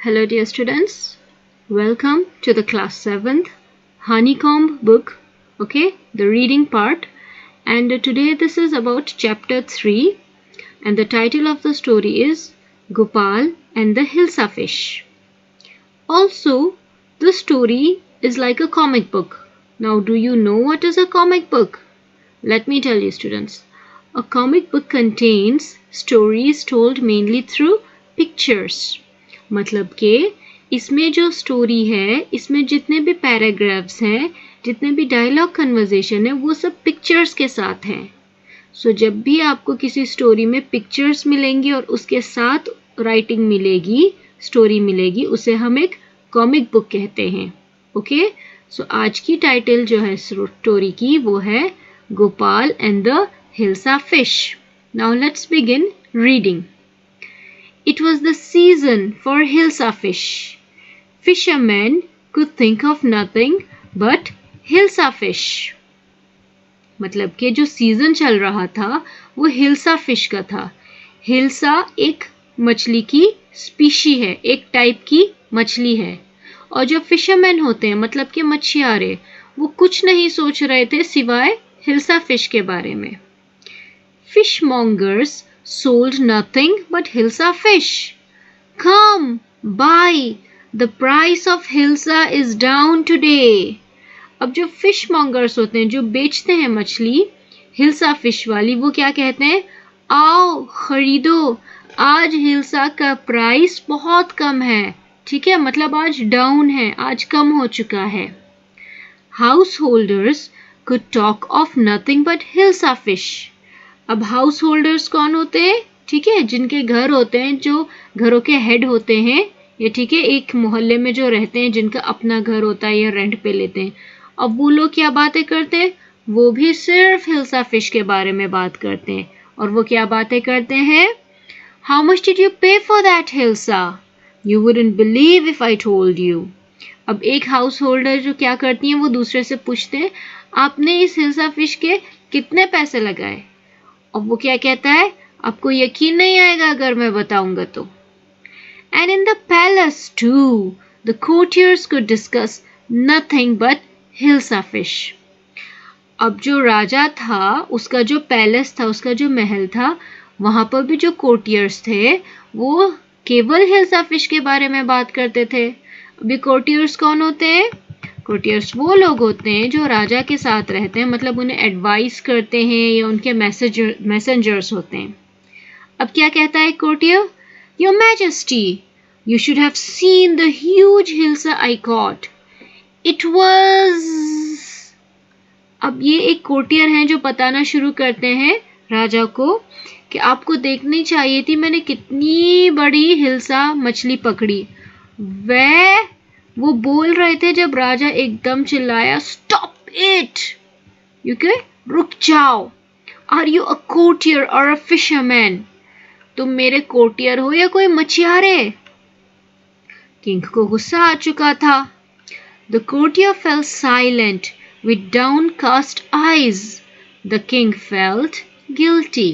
Hello dear students, welcome to the class 7th Honeycomb book, okay, the reading part, and today this is about chapter 3 and the title of the story is Gopal and the Hilsa Fish. Also, the story is like a comic book. Now do you know what is a comic book? Let me tell you students, a comic book contains stories told mainly through pictures. मतलब के इसमें जो story है, इसमें जितने भी paragraphs हैं, जितने भी डायलॉग कन्वर्सेशन है, वो सब पिक्चर्स के साथ हैं. सो जब भी आपको किसी स्टोरी में पिक्चर्स मिलेंगी और उसके साथ राइटिंग मिलेगी, स्टोरी मिलेगी, उसे हम एक कॉमिक बुक कहते हैं. ओके, सो आज की टाइटल जो है स्टोरी की वो है Gopal and the hilsa fish. Now let's begin reading. It was the season for Hilsa fish. Fishermen could think of nothing but Hilsa fish. मतलब कि जो सीजन चल रहा था वो हिल्सा फिश का था. हिल्सा एक मछली की स्पीशी है, एक टाइप की मछली है. और जो फिशरमैन होते हैं मतलब कि मछुआरे, वो कुछ नहीं सोच रहे थे सिवाय हिल्सा फिश के बारे में. Fishmongers sold nothing but Hilsa fish. Come, buy. The price of Hilsa is down today. अब जो फिशमॉन्गर्स होते हैं, जो बेचते हैं मछली, हिल्सा फिश वाली, वो क्या कहते हैं? आओ खरीदो, आज हिल्सा का प्राइस बहुत कम है. ठीक है, मतलब आज डाउन है, आज कम हो चुका है. House holders could talk of nothing but Hilsa fish. अब हाउस होल्डर्स कौन होते हैं? ठीक है, जिनके घर होते हैं, जो घरों के हेड होते हैं, ये ठीक है, एक मोहल्ले में जो रहते हैं, जिनका अपना घर होता है या रेंट पे लेते हैं. अब वो लोग क्या बातें करते हैं? वो भी सिर्फ हिल्सा फिश के बारे में बात करते हैं. और वो क्या बातें करते हैं? हाउ मच डिड यू पे for that hilsa? You wouldn't believe if I told you. अब एक हाउस होल्डर जो क्या करती हैं, वो दूसरे से पूछते हैं, आपने इस हिल्सा फिश के कितने पैसे लगाए? और वो क्या कहता है? आपको यकीन नहीं आएगा अगर मैं बताऊंगा तो. And in the palace too, the courtiers could discuss nothing but Hilsa fish. अब जो राजा था, उसका जो पैलेस था, उसका जो महल था, वहां पर भी जो कोर्टियर्स थे, वो केवल हिल्सा फिश के बारे में बात करते थे. अभी कोर्टियर्स कौन होते हैं? कोर्टियर्स वो लोग होते हैं जो राजा के साथ रहते हैं, मतलब उन्हें एडवाइस करते हैं या उनके मैसेंजर्स होते हैं. अब क्या कहता है courtier? Your majesty, you should have seen the huge hilsa I cot. It was. अब ये एक कोर्टियर हैं जो बताना शुरू करते हैं राजा को कि आपको देखनी चाहिए थी, मैंने कितनी बड़ी हिल्सा मछली पकड़ी. वो बोल रहे थे जब राजा एकदम चिल्लाया, स्टॉप इट, यू के रुक जाओ. आर यू अ कोर्टियर और अ फिशरमैन? तुम मेरे कोर्टियर हो या कोई मछुआरे? किंग को गुस्सा आ चुका था. The courtier fail silent with downcast eyes. The king felt guilty.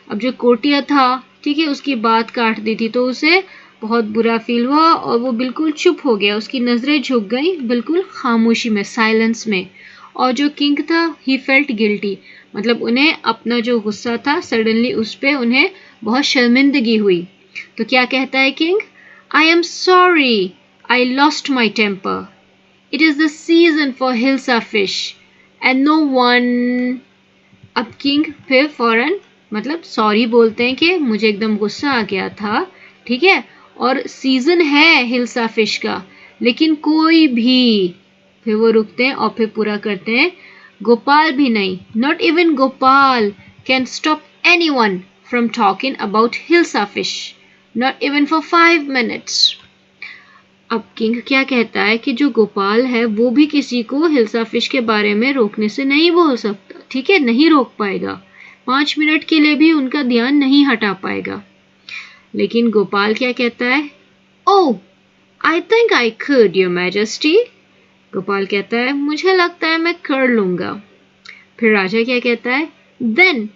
अब जो कोर्टियर था, ठीक है, उसकी बात काट दी थी तो उसे बहुत बुरा फील हुआ और वो बिल्कुल चुप हो गया. उसकी नजरें झुक गई बिल्कुल खामोशी में, साइलेंस में. और जो किंग था, ही फेल्ट गिल्टी, मतलब उन्हें अपना जो गुस्सा था सडनली उस पे उन्हें बहुत शर्मिंदगी हुई. तो क्या कहता है king? I am sorry, I lost my temper. It is the season for hilsa fish and no one. अब किंग फिर फौरन मतलब सॉरी बोलते हैं कि मुझे एकदम गुस्सा आ गया था, ठीक है, और सीजन है हिल्सा फिश का, लेकिन कोई भी. फिर वो रुकते हैं और फिर पूरा करते हैं, गोपाल भी नहीं, not even Gopal can stop anyone from talking about hilsa fish, not even for 5 minutes. अब किंग क्या कहता है कि जो गोपाल है वो भी किसी को हिल्सा फिश के बारे में रोकने से नहीं बोल सकता, ठीक है, नहीं रोक पाएगा. 5 मिनट के लिए भी उनका ध्यान नहीं हटा पाएगा. लेकिन गोपाल क्या कहता है? Oh, I think I could, your majesty. Gopal कहता है, मुझे लगता है मैं कर लूंगा. फिर राजा क्या कहता है? Then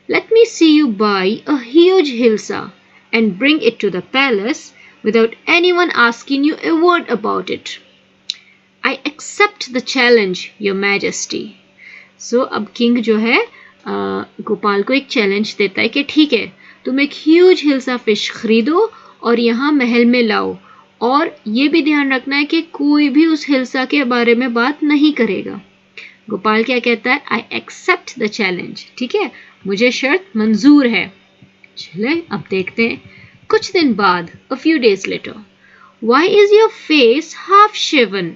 let me see you buy a huge hilsa and bring it to the palace without anyone asking you a word about it. I accept the challenge, your majesty. So अब किंग जो है गोपाल को एक चैलेंज देता है कि ठीक है, तुम एक ह्यूज हिल्सा फिश खरीदो और यहाँ महल में लाओ, और ये भी ध्यान रखना है कि कोई भी उस हिल्सा के बारे में बात नहीं करेगा। गोपाल क्या कहता है? आई एक्सेप्ट द चैलेंज, ठीक है, मुझे शर्त मंजूर है। चले अब देखते हैं। कुछ दिन बाद, a few days later, why is your face half shaven?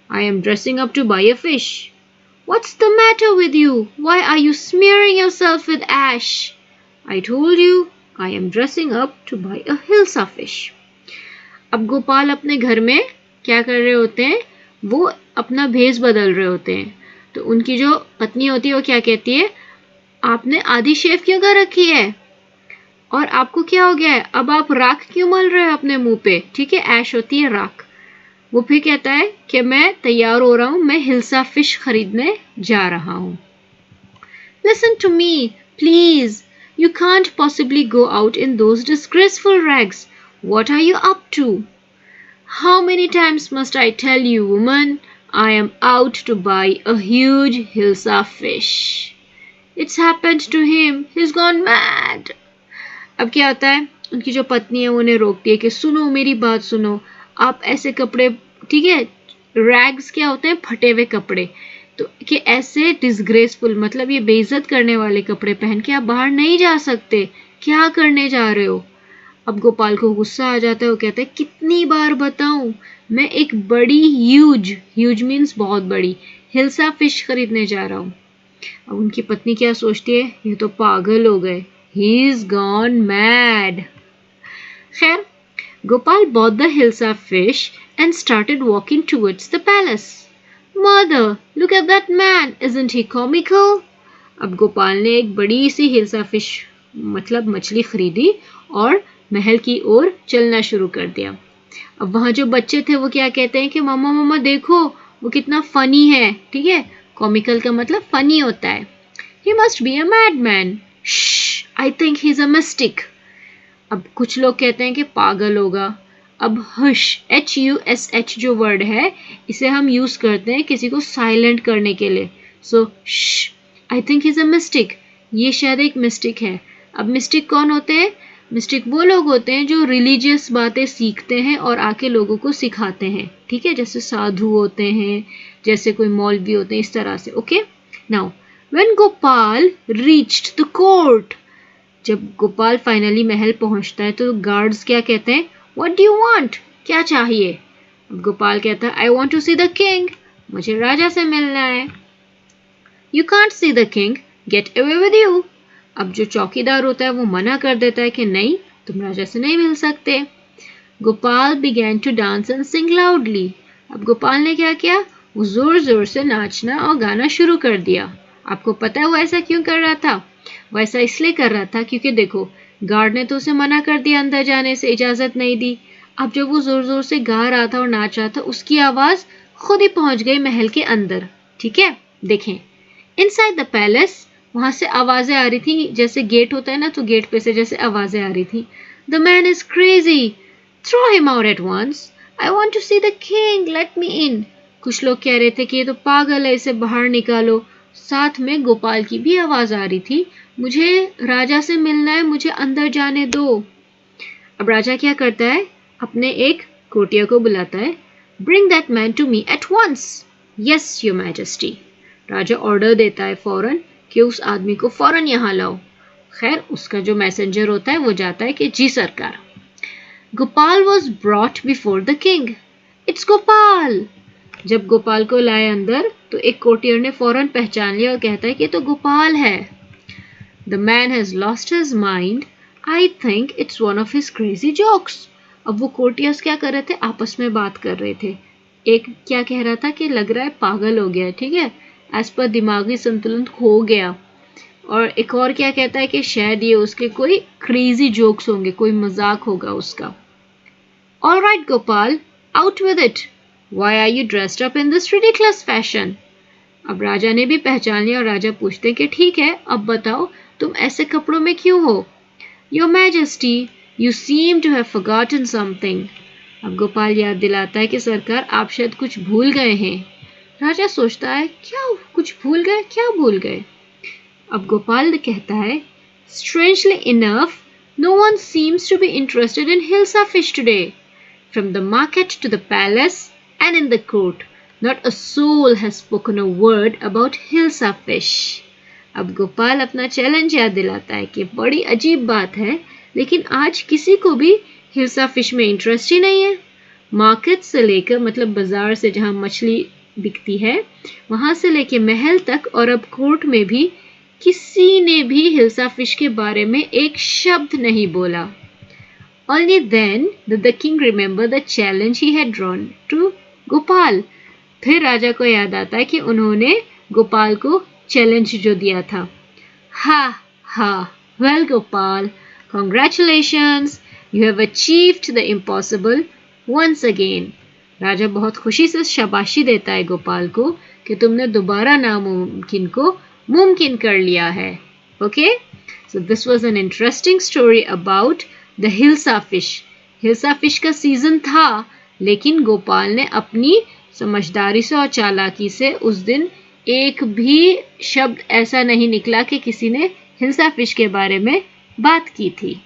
I am dressing up to buy a fish. What's the matter with you? Why are you smearing yourself with ash? I told you, I am dressing up to buy a hilsa fish. अब गोपाल अपने घर में क्या कर रहे होते हैं? वो अपना भेष बदल रहे होते हैं। तो उनकी जो पत्नी होती है वो क्या कहती है? आपने आधी शेव क्यों कर रखी है? और आपको क्या हो गया है? अब आप राख क्यों मल रहे हो अपने मुंह पे? ठीक है, ऐश होती है राख। वो फिर कहता है कि मैं तैयार हो रहा हूं, मैं हिल्सा फिश खरीदने जा रहा हूं। Listen to me, please. You can't possibly go out in those disgraceful rags. What are you up to? How many times must I tell you, woman? I am out to buy a huge hilsa fish. It's happened to him. He's gone mad. अब क्या होता है? उनकी जो पत्नी है वो उन्हें रोकती है कि सुनो, मेरी बात सुनो, आप ऐसे कपड़े, ठीक है, रैग्स क्या होते हैं? फटे हुए कपड़े, तो कि ऐसे डिसग्रेसफुल, मतलब ये बेइज्जत करने वाले कपड़े पहन के आप बाहर नहीं जा सकते, क्या करने जा रहे हो? अब गोपाल को गुस्सा आ जाता है। वो कहता है कितनी बार बताऊं, मैं एक बड़ी ह्यूज मीन्स बहुत बड़ी हिल्सा फिश खरीदने जा रहा हूं। अब उनकी पत्नी क्या सोचती है? ये तो पागल हो गए, he is gone mad. खैर, Gopal bought the hilsa fish and started walking towards the palace. Mother, look at that man, isn't he comical? अब गोपाल ने एक बड़ी सी हिल्सा फिश, मतलब मछली खरीदी और महल की ओर चलना शुरू कर दिया। अब वहां जो बच्चे थे वो क्या कहते हैं कि मामा मामा देखो, वो कितना फनी है, ठीक है, कॉमिकल का मतलब फनी होता है। He must be a madman. Shh, I think he's a mystic. अब कुछ लोग कहते हैं कि पागल होगा। अब हुश, HUSH जो वर्ड है, इसे हम यूज करते हैं किसी को साइलेंट करने के लिए। So I think is a mystic, ये शायद एक मिस्टिक है। अब मिस्टिक कौन होते हैं? मिस्टिक वो लोग होते हैं जो रिलीजियस बातें सीखते हैं और आके लोगों को सिखाते हैं, ठीक है, जैसे साधु होते हैं, जैसे कोई मौलवी होते हैं, इस तरह से। Okay, now when Gopal reached the court, जब गोपाल फाइनली महल पहुंचता है तो गार्ड्स क्या कहते हैं? What do you want? क्या चाहिए? अब गोपाल कहता है I want to see the king, मुझे राजा से मिलना है। You can't see the king, get away with you. अब जो चौकीदार होता है वो मना कर देता है कि नहीं, तुम राजा से नहीं मिल सकते। Gopal began to dance and sing loudly. अब गोपाल ने क्या किया? वो जोर जोर से नाचना और गाना शुरू कर दिया। आपको पता है वो ऐसा क्यों कर रहा था? वो ऐसा इसलिए कर रहा था क्योंकि देखो, गार्ड ने तो उसे मना कर दिया, अंदर जाने से इजाजत नहीं दी। अब जब वो जोर जोर से गा रहा था और नाच रहा था, उसकी आवाज खुद ही पहुंच गई महल के अंदर, ठीक है। देखें, इनसाइड द पैलेस वहां से आवाजें आ रही थी, जैसे गेट होता है ना, तो गेट पे से जैसे आवाजें आ रही थी। The man is crazy, throw him out at once, I want to see the king, let me in. कुछ लोग कह रहे थे कि ये तो पागल है, इसे बाहर निकालो। साथ में गोपाल की भी आवाज आ रही थी, मुझे राजा से मिलना है, मुझे अंदर जाने दो। अब राजा क्या करता है? अपने एक कोटिया को बुलाता है। Bring that man to me at once. Yes your majesty. राजा ऑर्डर देता है फौरन कि उस आदमी को फौरन यहाँ लाओ। खैर, उसका जो मैसेंजर होता है वो जाता है कि जी सरकार। Gopal was brought before the king. It's Gopal. जब गोपाल को लाए अंदर तो एक कोटियर ने फौरन पहचान लिया और कहता है कि तो गोपाल है। The man has lost his mind, I think it's one of his crazy jokes. अब वो कोटियर्स क्या कर रहे थे? आपस में बात कर रहे थे। एक क्या कह रहा था कि लग रहा है पागल हो गया, ठीक है, एज पर दिमागी संतुलन खो गया। और एक और क्या कहता है कि शायद ये उसके कोई क्रेजी जोक्स होंगे, कोई मजाक होगा उसका। All right Gopal, out with it. Why are you dressed up in this ridiculous fashion? अब राजा ने भी पहचान लिया और राजा पूछते कि ठीक है, अब बताओ तुम ऐसे कपड़ों में क्यों हो? Your Majesty, You seem to have forgotten something. अब गोपाल याद दिलाता है कि सरकार आप शायद कुछ भूल गए हैं। राजा सोचता है क्या कुछ भूल गए, क्या भूल गए? अब गोपाल कहता है Strangely enough, no one seems to be interested in Hilsa fish today. From the market to the palace and in the court, not a soul has spoken a word about Hilsa fish. अब गोपाल अपना challenge याद दिलाता है कि बड़ी अजीब बात है, लेकिन आज किसी को भी हिल्सा फिश में इंटरेस्ट ही नहीं है। मार्केट से लेकर मतलब बाजार से जहां मछली बिकती है वहां से लेकर महल तक और अब कोर्ट में भी किसी ने भी हिल्सा फिश के बारे में एक शब्द नहीं बोला। Only then did the king remember the challenge he had drawn to Gopal. फिर राजा को याद आता है कि उन्होंने गोपाल को चैलेंज जो दिया था। हा हा, well Gopal, congratulations, you have achieved the impossible once again. राजा बहुत खुशी से शाबाशी देता है गोपाल को कि तुमने दोबारा नामुमकिन को मुमकिन कर लिया है। Okay? So this was an interesting story about the Hilsa fish. Hilsa fish का सीजन था, लेकिन गोपाल ने अपनी समझदारी से और चालाकी से उस दिन एक भी शब्द ऐसा नहीं निकला कि किसी ने हिल्सा फिश के बारे में बात की थी।